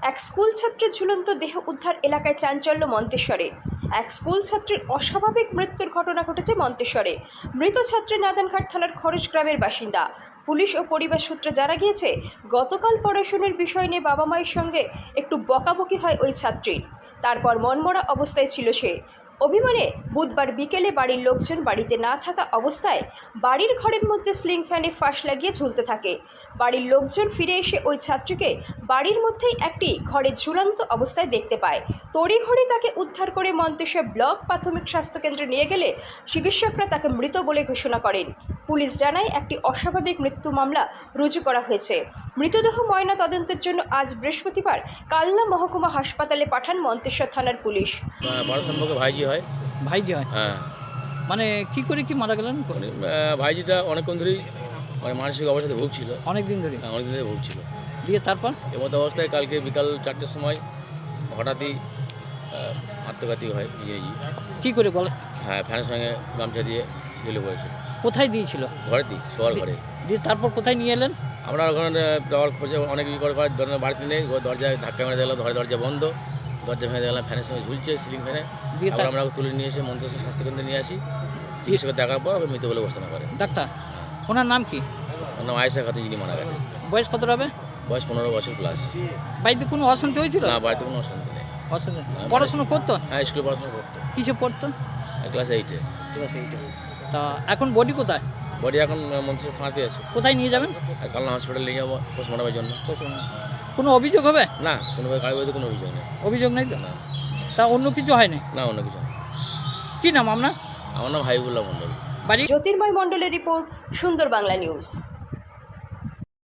এক স্কুল ছাত্রের ঝুলন্ত দেহ উদ্ধার এলাকায় চাঞ্চল্য মন্তেশ্বরে। এক স্কুল ছাত্রের অস্বাভাবিক মৃত্যুর ঘটনা ঘটেছে মন্তেশ্বরে। মৃত ছাত্রী নাদানঘাট থানার খরচ গ্রামের বাসিন্দা। পুলিশ ও পরিবার সূত্রে জানা গিয়েছে, গতকাল পড়াশোনার বিষয় নিয়ে বাবা মায়ের সঙ্গে একটু বকাবকি হয় ওই ছাত্রীর। তারপর মনমরা অবস্থায় ছিল সে। অভিমানে বুধবার বিকেলে বাড়ির লোকজন বাড়িতে না থাকা অবস্থায় বাড়ির ঘরের মধ্যে স্লিং ফ্যানে ফাঁস লাগিয়ে ঝুলতে থাকে। বাড়ির লোকজন ফিরে এসে ওই ছাত্রীকে বাড়ির মধ্যেই একটি ঘরে ঝুলন্ত অবস্থায় দেখতে পায়। তড়িঘড়ি তাকে উদ্ধার করে মন্তেশ্বর ব্লক প্রাথমিক স্বাস্থ্যকেন্দ্রে নিয়ে গেলে চিকিৎসকরা তাকে মৃত বলে ঘোষণা করেন। পুলিশ জানায় একটি অস্বাভাবিক মৃত্যু মামলা রুজু করা হয়েছে। মৃতদেহ ময়না তদন্তের জন্য আজ বৃহস্পতিবার কালনা মহকুমা হাসপাতালে পাঠান মন্তেশ্বর থানার পুলিশ। বড় সম্পর্কে ভাইজি হয়। হ্যাঁ, মানে কি করে কি মারা গেলেন? ভাইজিটা অনেকক্ষণ ধরেই মানসিক অবস্থাতে ভুগছিল। অনেক দিন ধরে ভুগছিল। দিয়ে তারপর এমতো অবস্থায় কালকে বিকাল 4টের সময় হঠাৎই আত্মঘাতী হয়। কি করে বলে? হ্যাঁ, ফ্যানের সঙ্গে গামছা দিয়ে ঝুলে পড়েছিল। কোথায় দিয়েছিল? ঘরেতেই, শোয়ার ঘরে। দিয়ে তারপর কোথায় নিয়ে এলেন? আমরা ওখানে যাওয়ার খোঁজে অনেক করে বাড়িতে নেই, দরজায় ধাক্কা মেরে দেখলাম ঘরের দরজা বন্ধ। দরজা ভেঙে দেখলাম ফ্যানের সঙ্গে ঝুলছে, সিলিং ফ্যানে। দিয়ে তারপর আমরা তুলে নিয়ে এসে মন্তেশ্বর স্বাস্থ্যকেন্দ্রে নিয়ে আসি। চিকিৎসকের দেখার পর ওকে মৃত বলে ঘোষণা করে। ডাক্তার, ওনার নাম কি? ওর নাম আয়েশা খাতুন, যিনি মারা গেছে। বয়স কত হবে? বয়স 15 বছর প্লাস। বাড়িতে কোনো অশান্তি হয়েছিল? না, বাড়িতে কোনো অশান্তি নেই। অশান্তি? পড়াশোনা করতো? হ্যাঁ, স্কুলে পড়াশোনা করতো। কিসে পড়তো? ক্লাস 8-এ। ক্লাস 8-এ। তা এখন বডি কোথায়? বডি এখন মন্তেশ্বর থানাতে আছে। কোথায় নিয়ে যাবেন? কালনা হসপিটালে নিয়ে যাবো পোস্টমর্টমের জন্য। কোনো অভিযোগ হবে? না, কোনো কারো বিরুদ্ধে কোনো অভিযোগ নেই। অভিযোগ নেই তো? না, তা অন্য কিছু হয়নি? না, অন্য কিছু না। কি নাম আপনার? আমার নাম হাবিবুল্লাহ মণ্ডল। বাড়ি? জ্যোতির্ময় মণ্ডলের রিপোর্ট, সুন্দর বাংলা নিউজ।